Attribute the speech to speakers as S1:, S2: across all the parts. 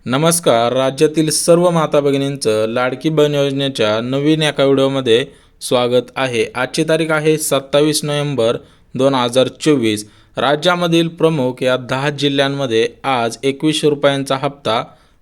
S1: नमस्कार. राज्यातील सर्व माता भगिनींचं लाडकी बहीण योजनेच्या नवीन एका व्हिडिओमध्ये स्वागत आहे. आजची तारीख आहे 27 नोव्हेंबर 2024. राज्यामधील प्रमुख या 10 जिल्ह्यांमध्ये आज 2100 रुपयांचा हप्ता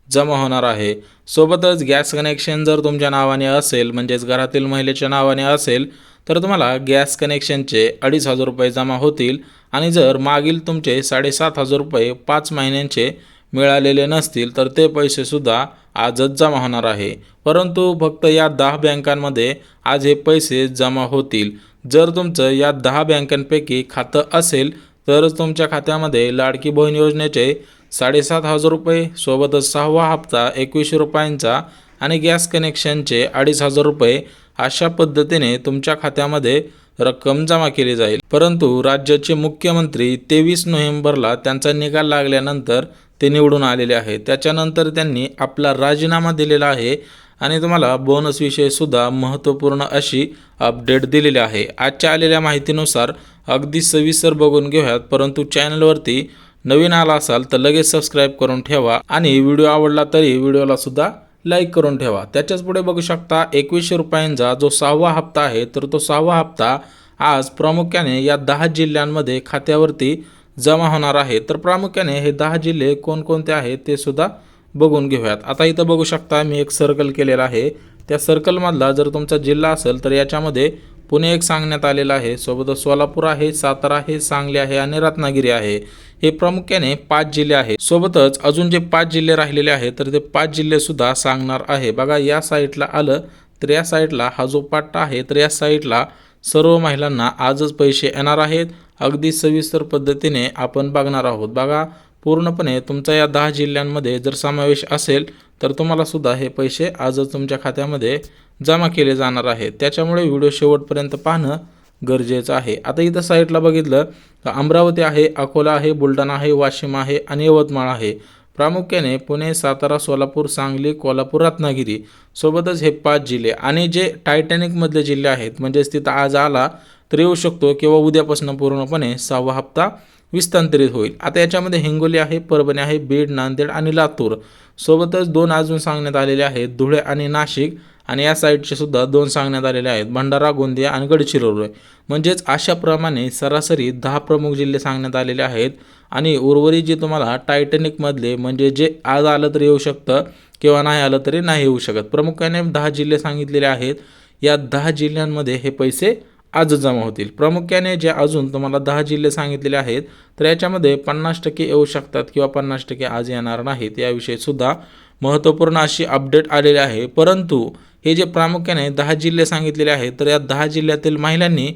S1: जमा होणार आहे. सोबतच गॅस कनेक्शन जर तुमच्या नावाने असेल, म्हणजेच घरातील महिलेच्या नावाने असेल, तर तुम्हाला गॅस कनेक्शनचे 2500 रुपये जमा होतील. आणि जर मागील तुमचे 7500 रुपये 5 महिन्यांचे मिळालेले नसतील तर ते पैसेसुद्धा आजच जमा होणार आहे. परंतु फक्त या 10 बँकांमध्ये आज हे पैसे जमा होतील. जर तुमचं या 10 बँकांपैकी खातं असेल तरच तुमच्या खात्यामध्ये लाडकी बहीण योजनेचे 7500 रुपये, सोबतच 6वा हप्ता 2100 रुपयांचा आणि गॅस कनेक्शनचे 2500 रुपये अशा पद्धतीने तुमच्या खात्यामध्ये रक्कम जमा केली जाईल. परंतु राज्याचे मुख्यमंत्री 23 नोव्हेंबरला त्यांचा निकाल लागल्यानंतर ते निवडून आलेले आहेत. त्याच्यानंतर त्यांनी आपला राजीनामा दिलेला आहे आणि तुम्हाला बोनस विषयीसुद्धा महत्त्वपूर्ण अशी अपडेट दिलेली आहे. आजच्या आलेल्या माहितीनुसार अगदी सविस्तर बघून घेऊयात. परंतु चॅनलवरती नवीन आला असाल तर लगेच सबस्क्राईब करून ठेवा आणि व्हिडिओ आवडला तरी व्हिडिओलासुद्धा लाईक करून ठेवा. त्याच्याच पुढे बघू शकता 2100 रुपयांचा जो 6वा हप्ता आहे, तर तो 6वा हप्ता आज प्रामुख्याने या 10 जिल्ह्यांमध्ये खात्यावरती जमा होणार आहे. तर प्रामुख्याने हे 10 जिल्हे कोणकोणते आहेत ते सुद्धा बघून घेऊयात. आता इथं बघू शकता मी एक सर्कल केलेला आहे. त्या सर्कलमधला जर तुमचा जिल्हा असेल तर याच्यामध्ये पुणे एक सांगण्यात आलेलं आहे, सोबतच सोलापूर आहे, सातारा आहे, सांगली आहे आणि रत्नागिरी आहे. हे प्रामुख्याने 5 जिल्हे आहेत. सोबतच अजून जे 5 जिल्हे राहिलेले आहेत तर ते 5 जिल्हे सुद्धा सांगणार आहे. बघा, या साईडला आलं तर या साईडला हा जो पट्टा आहे तर या साईडला सर्व महिलांना आजच पैसे येणार आहेत. अगदी सविस्तर पद्धतीने आपण बघणार आहोत. बघा, पूर्णपणे तुमचा या 10 जिल्ह्यांमध्ये जर समावेश असेल तर तुम्हाला सुद्धा हे पैसे आजच तुमच्या खात्यामध्ये जमा केले जाणार आहेत. त्याच्यामुळे व्हिडिओ शेवटपर्यंत पाहणं गरजेचं आहे. आता इथं साईडला बघितलं तर अमरावती आहे, अकोला आहे, बुलढाणा आहे, वाशिम आहे आणि यवतमाळ आहे. प्रामुख्याने पुणे, सातारा, सोलापूर, सांगली, कोल्हापूर, रत्नागिरी सोबतच हे 5 जिल्हे आणि जे टायटॅनिकमधले जिल्हे आहेत, म्हणजेच तिथं आज आला तर येऊ शकतो किंवा उद्यापासून पूर्णपणे 6वा हप्ता विस्तांतरित होईल. आता याच्यामध्ये हिंगोली आहे, परभणी आहे, बीड, नांदेड आणि लातूर सोबतच 2 अजून सांगण्यात आलेले आहेत, धुळे आणि नाशिक. आणि या साईडचे सुद्धा 2 सांगण्यात आलेले आहेत, भंडारा, गोंदिया आणि गडचिरोली. म्हणजेच अशाप्रमाणे सरासरी 10 प्रमुख जिल्हे सांगण्यात आलेले आहेत. आणि उर्वरित जे तुम्हाला टायटॅनिकमधले म्हणजे जे आज आलं तरी येऊ शकतं किंवा नाही आलं तरी नाही येऊ शकत, प्रामुख्याने 10 जिल्हे सांगितलेले आहेत. या 10 जिल्ह्यांमध्ये हे पैसे आज जमा होतील. प्रामुख्याने जे अजून तुम्हाला 10 जिल्हे सांगितलेले आहेत तर याच्यामध्ये 50% येऊ शकतात किंवा 50% आज येणार नाहीत. याविषयी सुद्धा महत्त्वपूर्ण अशी अपडेट आलेली आहे. परंतु हे जे प्रामुख्याने 10 जिल्हे सांगितलेले आहेत तर या 10 जिल्ह्यातील महिलांनी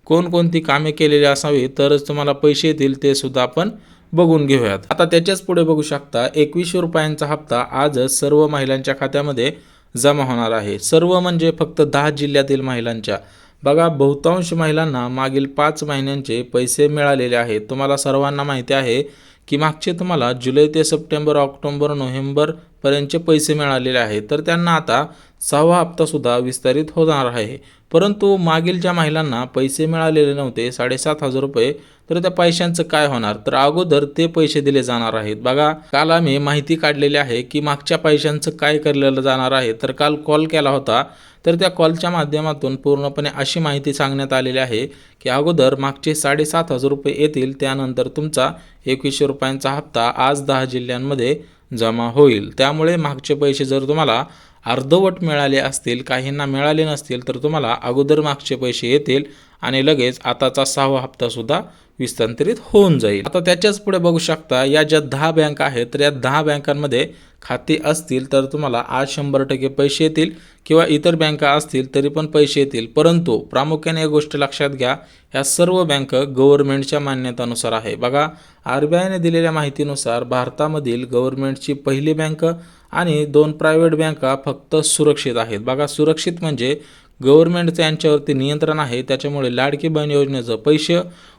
S1: कोणकोणती कामे केलेली असावी तरच तुम्हाला पैसे येतील ते सुद्धा आपण बघून घेऊयात. आता त्याच्याच पुढे बघू शकता 2100 रुपयांचा हप्ता आजच सर्व महिलांच्या खात्यामध्ये जमा होणार आहे. सर्व म्हणजे फक्त 10 जिल्ह्यातील महिलांच्या. बघा, बहुतांश महिलांना मागील 5 महिन्यांचे पैसे मिळालेले आहेत. तुम्हाला सर्वांना माहिती आहे की मागचे तुम्हाला जुलै ते सप्टेंबर, ऑक्टोबर, नोव्हेंबरपर्यंतचे पैसे मिळालेले आहेत. तर त्यांना आता 6वा हप्तासुद्धा विस्तारित होणार आहे. परंतु मागील ज्या महिलांना पैसे मिळालेले नव्हते 7500 रुपये, तर त्या पैशांचं काय होणार, तर अगोदर ते पैसे दिले जाणार आहेत. बघा, काल आम्ही माहिती काढलेली आहे की मागच्या पैशांचं काय केलेलं जाणार आहे. तर काल कॉल केला होता तर त्या कॉलच्या माध्यमातून पूर्णपणे अशी माहिती सांगण्यात आलेली आहे की अगोदर मागचे 7500 रुपये येतील, त्यानंतर तुमचा 2100 रुपयांचा हप्ता आज 10 जिल्ह्यांमध्ये जमा होईल. त्यामुळे मागचे पैसे जर तुम्हाला अर्धवट मिळाले असतील, काहींना मिळाले नसतील, तर तुम्हाला अगोदर मागचे पैसे येतील आणि लगेच आताचा 6वा हप्तासुद्धा विस्तांतरित होऊन जाईल. आता त्याच्याच पुढे बघू शकता या ज्या 10 बँका आहेत तर या 10 बँकांमध्ये खाते असतील तर तुम्हाला आज 100% पैसे येतील किंवा इतर बँका असतील तरी पण पैसे येतील. परंतु प्रामुख्याने एक गोष्ट लक्षात घ्या, ह्या सर्व बँक गव्हर्नमेंटच्या मान्यतानुसार आहे. बघा, RBIने दिलेल्या माहितीनुसार भारतामधील गव्हर्नमेंटची पहिली बँक आणि 2 प्रायव्हेट बँका फक्त सुरक्षित आहेत. बघा, सुरक्षित म्हणजे गव्हर्नमेंटचं यांच्यावरती नियंत्रण आहे. त्याच्यामुळे लाडकी बहीण योजनेचं पैसे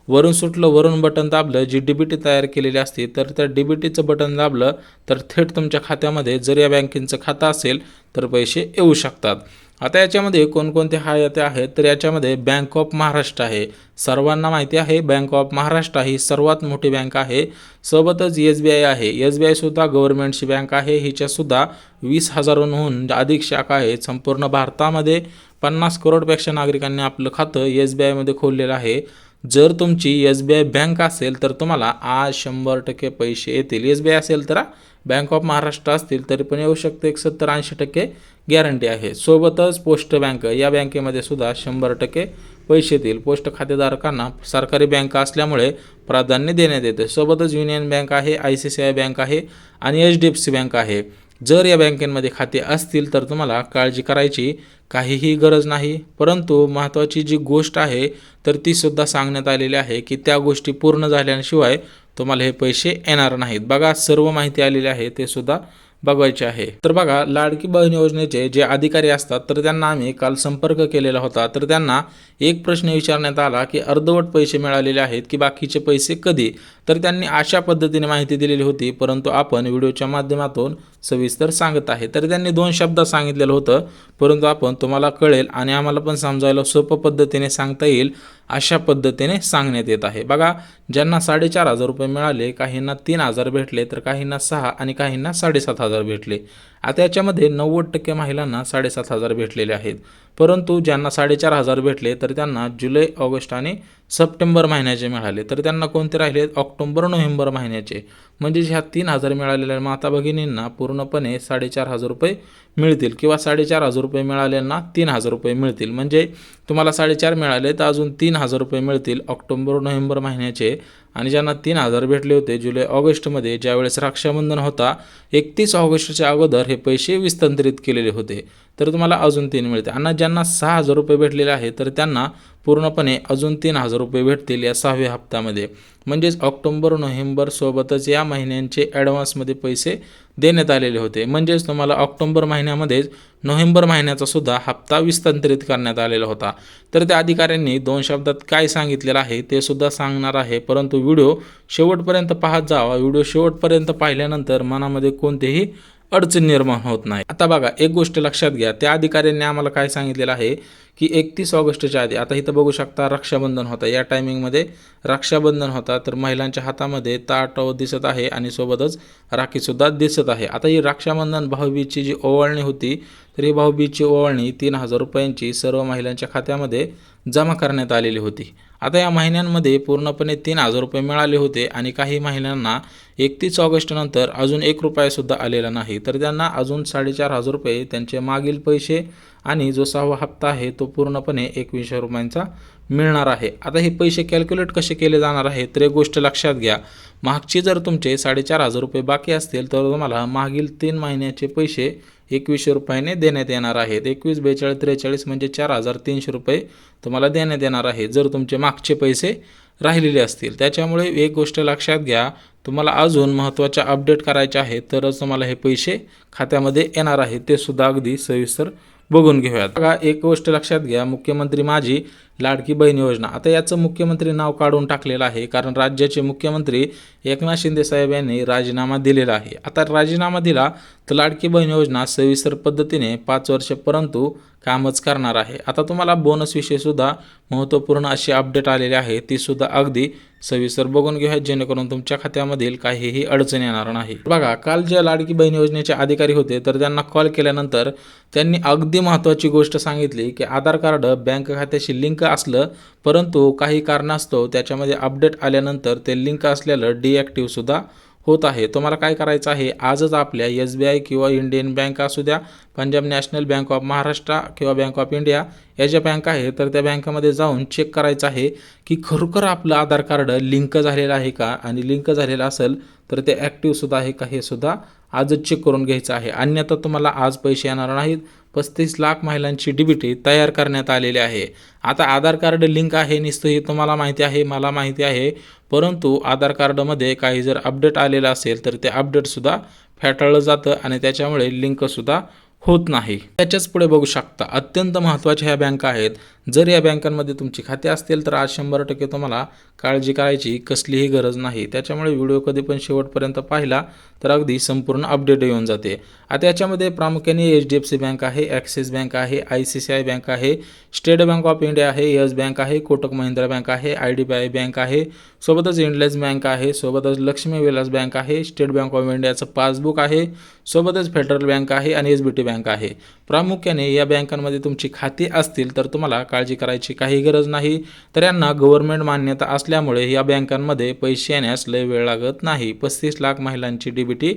S1: वरून सुटलं, वरून बटन दाबलं, जी DBT तयार केलेली असते तर त्या DBTचं बटन दाबलं तर थेट तुमच्या खात्यामध्ये जर या बँकेचं खातं असेल तर पैसे येऊ शकतात. आता याच्यामध्ये कोणकोणते खाते आहेत, तर याच्यामध्ये बँक ऑफ महाराष्ट्र आहे. सर्वांना माहिती आहे बँक ऑफ महाराष्ट्र ही सर्वात मोठी बँक आहे. सोबतच SBI आहे. SBI सुद्धा गव्हर्नमेंटची बँक आहे. हिच्यासुद्धा 20,000हून अधिक शाखा आहेत. संपूर्ण भारतामध्ये 50 करोडपेक्षा नागरिकांनी आपलं खातं SBI मध्ये खोललेलं आहे. जर तुमची SBI बँक असेल तर तुम्हाला आज 100% पैसे येतील. SBI असेल तर बँक ऑफ महाराष्ट्र असतील तरी पण येऊ शकते. 70-80% गॅरंटी आहे. सोबतच पोस्ट बँक, या बँकेमध्ये सुद्धा 100% पैसे येतील. पोस्ट खातेधारकांना सरकारी बँक असल्यामुळे प्राधान्य देण्यात येते. सोबतच युनियन बँक आहे, ICICI बँक आहे आणि HDFC बँक आहे. जर या बँकेमध्ये खाते असतील तर तुम्हाला काळजी करायची काहीही गरज नाही. परंतु महत्त्वाची जी गोष्ट आहे तर ती सुद्धा सांगण्यात आलेली आहे की त्या गोष्टी पूर्ण झाल्याशिवाय तुम्हाला हे पैसे येणार नाहीत. बघा, सर्व माहिती आलेली आहे ते सुद्धा बघायचे आहे. तर बघा, लाडकी बहीण योजनेचे जे अधिकारी असतात तर त्यांना आम्ही काल संपर्क केलेला होता. तर त्यांना एक प्रश्न विचारण्यात आला की अर्धवट पैसे मिळालेले आहेत की बाकीचे पैसे कधी. तर त्यांनी अशा पद्धतीने माहिती दिलेली होती, परंतु आपण व्हिडिओच्या माध्यमातून सविस्तर सांगत आहे. तर त्यांनी 2 शब्दात सांगितलेलं होतं, परंतु आपण तुम्हाला कळेल आणि आम्हाला पण समजायला सोपं पद्धतीने सांगता येईल अशा पद्धतीने सांगण्यात येत आहे. बघा, ज्यांना 4,500 रुपये मिळाले, काहींना 3,000 भेटले, तर काहींना 6 आणि काहींना 7,500 भेटले. आता याच्यामध्ये 90% महिलांना 7,500 भेटलेले आहेत. परंतु ज्यांना 4,500 भेटले तर त्यांना जुलै, ऑगस्ट आणि सप्टेंबर महिन्याचे मिळाले. तर त्यांना कोणते राहिले? ऑक्टोबर, नोव्हेंबर महिन्याचे. म्हणजे ह्या 3,000 मिळालेल्या माता भगिनींना पूर्णपणे 4,500 रुपये मिळतील किंवा 4,500 रुपये मिळालेल्यांना 3,000 रुपये मिळतील. म्हणजे तुम्हाला 4,500 मिळाले तर अजून 3,000 रुपये मिळतील ऑक्टोबर, नोव्हेंबर महिन्याचे. आणि ज्यांना 3,000 भेटले होते जुलै, ऑगस्टमध्ये, ज्यावेळेस रक्षाबंधन होता 31 ऑगस्टच्या अगोदर हे पैसे विस्तारित केलेले होते, तर तुम्हाला अजून 3 मिळते. आणि ज्यांना 6,000 रुपये भेटलेले आहेत तर त्यांना पूर्णपणे अजून 3,000 रुपये भेटतील या 6व्या हप्त्यामध्ये. म्हणजेच ऑक्टोबर, नोव्हेंबर सोबतच या महिन्यांचे ॲडव्हान्समध्ये पैसे देण्यात आलेले होते. म्हणजेच तुम्हाला ऑक्टोबर महिन्यामध्येच नोव्हेंबर महिन्याचा सुद्धा हप्ता विस्तारित करण्यात आलेला होता. तर त्या अधिकाऱ्यांनी 2 शब्दात काय सांगितलेलं आहे ते सुद्धा सांगणार आहे, परंतु व्हिडिओ शेवटपर्यंत पाहत जावा. व्हिडिओ शेवटपर्यंत पाहिल्यानंतर मनामध्ये कोणतेही अडचण निर्माण होत नाही. आता बघा, एक गोष्ट लक्षात घ्या, त्या अधिकाऱ्यांनी आम्हाला काय सांगितलेलं आहे की 31 ऑगस्टच्या आधी, आता इथं बघू शकता रक्षाबंधन होता, या टायमिंगमध्ये रक्षाबंधन होता, तर महिलांच्या हातामध्ये ताट दिसत आहे आणि सोबतच राखीसुद्धा दिसत आहे. आता ही रक्षाबंधन भाऊबीजची जी ओवाळणी होती, तर ही भाऊबीजची ओवाळणी 3,000 रुपयांची सर्व महिलांच्या खात्यामध्ये जमा करण्यात आलेली होती. आता या महिन्यांमध्ये पूर्णपणे 3,000 रुपये मिळाले होते आणि काही महिलांना 31 ऑगस्टनंतर अजून 1 रुपयासुद्धा आलेला नाही. तर त्यांना अजून 4,500 रुपये त्यांचे मागील पैसे आणि जो 6वा हप्ता आहे तो पूर्णपणे 2100 रुपयांचा मिळणार आहे. आता हे पैसे कॅल्क्युलेट कसे केले जाणार आहे तर एक गोष्ट लक्षात घ्या, मागचे जर तुमचे 4,500 रुपये बाकी असतील तर तुम्हाला मागील 3 महिन्याचे पैसे 2100 रुपयाने देण्यात येणार आहेत. 21, 42, 43 म्हणजे 4,300 रुपये तुम्हाला देण्यात येणार आहे जर तुमचे मागचे पैसे राहिलेले असतील. त्याच्यामुळे एक गोष्ट लक्षात घ्या, तुम्हाला अजून महत्त्वाच्या अपडेट करायचे आहेत तरच तुम्हाला हे पैसे खात्यामध्ये येणार आहेत. ते सुद्धा अगदी सविस्तर बघून घेऊयात. बघा, एक गोष्ट लक्षात घ्या, मुख्यमंत्री माझी लाडकी बहीण योजना, आता याचं मुख्यमंत्री नाव काढून टाकलेलं आहे कारण राज्याचे मुख्यमंत्री एकनाथ शिंदे साहेब यांनी राजीनामा दिलेला आहे. आता राजीनामा दिला तर लाडकी बहीण योजना सविस्तर पद्धतीने 5 वर्ष परंतु कामच करणार आहे. आता तुम्हाला बोनस विषयी सुद्धा महत्त्वपूर्ण अशी अपडेट आलेली आहे, ती सुद्धा अगदी सविस्तर बघून घेऊयात जेणेकरून तुमच्या खात्यामधील काहीही अडचण येणार नाही. बघा, काल जे लाडकी बहीण योजनेचे अधिकारी होते तर त्यांना कॉल केल्यानंतर त्यांनी अगदी महत्त्वाची गोष्ट सांगितली की आधार कार्ड बँक खात्याशी लिंक असलं परंतु काही कारणास्तव त्याच्यामध्ये अपडेट आल्यानंतर ते लिंक असलेलं डिॲक्टिव्ह सुद्धा होत आहे. तुम्हाला काय करायचं आहे, आजच आपल्या SBI किंवा इंडियन बँक असू द्या, Punjab national bank of Maharashtra किंवा बँक ऑफ इंडिया या ज्या बँक आहे तर त्या बँकेमध्ये जाऊन चेक करायचं आहे की खरोखर आपलं आधार कार्ड लिंक झालेलं आहे का, आणि लिंक झालेलं असेल तर ते ॲक्टिव्ह सुद्धा आहे का हे सुद्धा आजच चेक करून घ्यायचं आहे. अन्यथा तुम्हाला आज पैसे येणार नाहीत. 35 लाख महिलांची DBT तयार करण्यात आलेली आहे. आता आधार कार्ड लिंक आहे नुसतं हे तुम्हाला माहिती आहे, मला माहिती आहे, परंतु आधार कार्डमध्ये काही जर अपडेट आलेलं असेल तर ते अपडेटसुद्धा फेटाळलं जातं आणि त्याच्यामुळे लिंकसुद्धा होत नाही. त्याच्याच पुढे बघू शकता, अत्यंत महत्त्वाच्या ह्या बँका आहेत. जर या बँकांमध्ये तुमची खाती असतील तर आज 100% तुम्हाला काळजी करायची कसलीही गरज नाही. त्याच्यामुळे व्हिडिओ कधी पण शेवटपर्यंत पाहिला तर अगदी संपूर्ण अपडेट येऊन जाते. आता याच्यामध्ये प्रामुख्याने HDFC बँक आहे, ॲक्सिस बँक आहे, ICICI बँक आहे, स्टेट बँक ऑफ इंडिया आहे, येस बँक आहे, कोटक महिंद्रा बँक आहे, IDBI बँक आहे, सोबतच इंडलँड बँक आहे, सोबतच लक्ष्मी विलास बँक आहे, स्टेट बँक ऑफ इंडियाचं पासबुक आहे, सोबतच फेडरल बँक आहे आणि SBT बँक आहे. प्रामुख्याने या बँकांमध्ये तुमची खाती असतील तर तुम्हाला काळजी करायची काही गरज नाही. तर यांना गव्हर्नमेंट मान्यता असल्यामुळे या बँकांमध्ये पैसे येण्यास लय वेळ लागत नाही. 35 लाख महिलांची DBT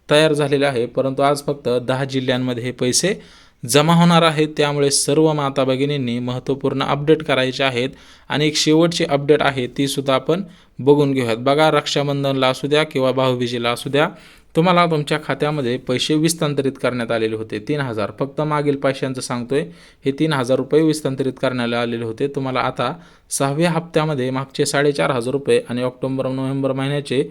S1: तयार झालेली आहे, परंतु आज फक्त 10 जिल्ह्यांमध्ये हे पैसे जमा होणार आहेत. त्यामुळे सर्व माता भगिनींनी महत्त्वपूर्ण अपडेट करायचे आहेत. आणि एक शेवटची अपडेट आहे ती सुद्धा आपण बघून घेऊयात. बघा, रक्षाबंधनला असू द्या किंवा भाऊबीजेला असू द्या, तुम्हाला तुमच्या खात्यामध्ये पैसे विस्तांतरित करण्यात आलेले होते 3,000. फक्त मागील पैशांचं सांगतोय, हे 3,000 रुपये विस्तांतरित करण्यात आलेले होते. तुम्हाला आता 6व्या हप्त्यामध्ये मागचे 4,500 रुपये आणि ऑक्टोबर-नोव्हेंबर महिन्याचे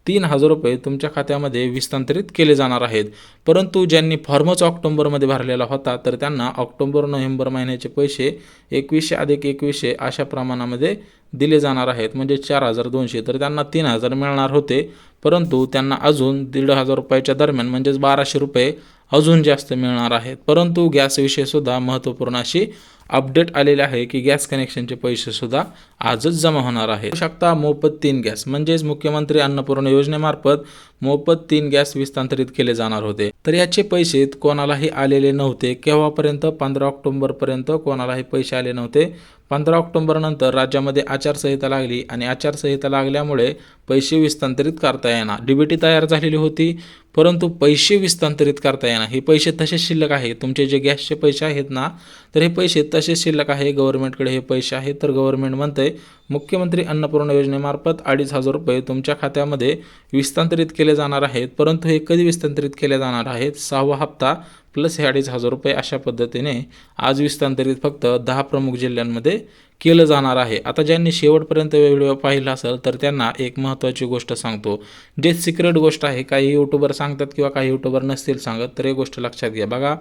S1: 3,000 रुपये तुमच्या खात्यामध्ये विस्तांतरित केले जाणार आहेत. परंतु ज्यांनी फॉर्मच ऑक्टोबरमध्ये भरलेला होता तर त्यांना ऑक्टोबर-नोव्हेंबर महिन्याचे पैसे 2100 अधिक 2100 अशा प्रमाणामध्ये दिले जाणार आहेत, म्हणजे 4,200. तर त्यांना 3,000 मिळणार होते, परंतु त्यांना अजून 1,500 रुपयाच्या दरम्यान म्हणजेच 1,200 रुपये अजून जास्त मिळणार आहेत. परंतु गॅसविषयीसुद्धा महत्त्वपूर्ण अशी अपडेट आलेली आहे की गॅस कनेक्शनचे पैसेसुद्धा आजच जमा होणार आहेत. शकता मोफत 3 गॅस म्हणजेच मुख्यमंत्री अन्नपूर्णा योजनेमार्फत मोफत 3 गॅस विस्तांतरित केले जाणार होते. तर याचे पैसे कोणालाही आलेले नव्हते. केव्हापर्यंत? 15 ऑक्टोबरपर्यंत कोणालाही पैसे आले नव्हते. 15 ऑक्टोबरनंतर राज्यामध्ये आचारसंहिता लागली आणि आचारसंहिता लागल्यामुळे पैसे विस्तांतरित करता येणार. DBT तयार झालेली होती, परंतु पैसे विस्तांतरित करता येणार. हे पैसे तसेच शिल्लक आहे. तुमचे जे गॅसचे पैसे आहेत ना, तर हे पैसे तसेच शिल्लक आहे. गव्हर्नमेंटकडे हे पैसे आहेत. तर गव्हर्नमेंट म्हणते मुख्यमंत्री अन्नपूर्णा योजनेमार्फत 2,500 रुपये तुमच्या खात्यामध्ये विस्तांतरित केले जाणार आहेत. परंतु हे कधी विस्तांतरित केले जाणार आहेत? 6वा हप्ता प्लस हे 2,500 रुपये अशा पद्धतीने आज विस्तांतरित फक्त 10 प्रमुख जिल्ह्यांमध्ये केलं जाणार आहे. आता ज्यांनी शेवटपर्यंत व्हिडिओ पाहिला असेल तर त्यांना एक महत्त्वाची गोष्ट सांगतो, जे सिक्रेट गोष्ट आहे. काही यूट्यूबर सांगतात किंवा काही यूट्यूबर नसतील सांगत, तर ही गोष्ट लक्षात घ्या. बघा,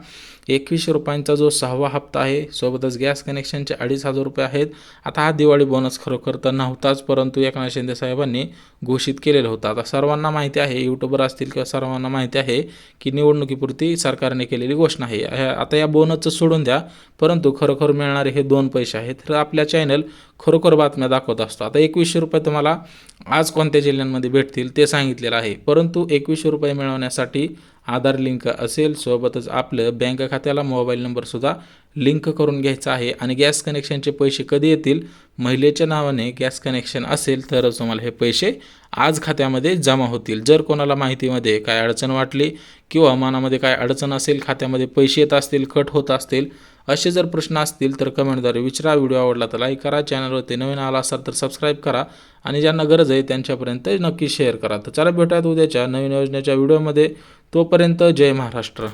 S1: 2100 रुपयांचा जो 6वा हप्ता आहे, सोबतच गॅस कनेक्शनचे 2,500 रुपये आहेत. आता हा दिवाळी बोनस खरोखर तर नव्हताच, परंतु एकनाथ शिंदे साहेबांनी घोषित केलेलं होतं. आता सर्वांना माहिती आहे, यूट्यूबर असतील किंवा सर्वांना माहिती आहे की निवडणुकीपुरती सरकारने केलेली घोषणा आहे. आता या बोनसचं सोडून द्या, परंतु खरोखर मिळणारे हे 2 पैसे आहेत. तर आपल्या चॅनल खरोखर बातम्या दाखवत असतो. आता 2100 रुपये तुम्हाला आज कोणत्या जिल्ह्यांमध्ये भेटतील ते सांगितलेलं आहे, परंतु 2100 रुपये मिळवण्यासाठी आधार लिंक असेल, सोबतच आपलं बँक खात्याला मोबाईल नंबरसुद्धा लिंक करून घ्यायचा आहे. आणि गॅस कनेक्शनचे पैसे कधी येतील? महिलेच्या नावाने गॅस कनेक्शन असेल तरच तुम्हाला हे पैसे आज खात्यामध्ये जमा होतील. जर कोणाला माहितीमध्ये काय अडचण वाटली किंवा मनामध्ये काय अडचण असेल, खात्यामध्ये पैसे येत असतील, कट होत असतील, असे जर प्रश्न असतील तर कमेंटद्वारे विचारा. व्हिडिओ आवडला तर लाईक करा, चॅनलवरती नवीन आला असाल तर सबस्क्राईब करा आणि ज्यांना गरज आहे त्यांच्यापर्यंत नक्की शेअर करा. तर चला भेटूयात उद्याच्या नवीन योजनेच्या व्हिडिओमध्ये. तोपर्यंत जय महाराष्ट्र.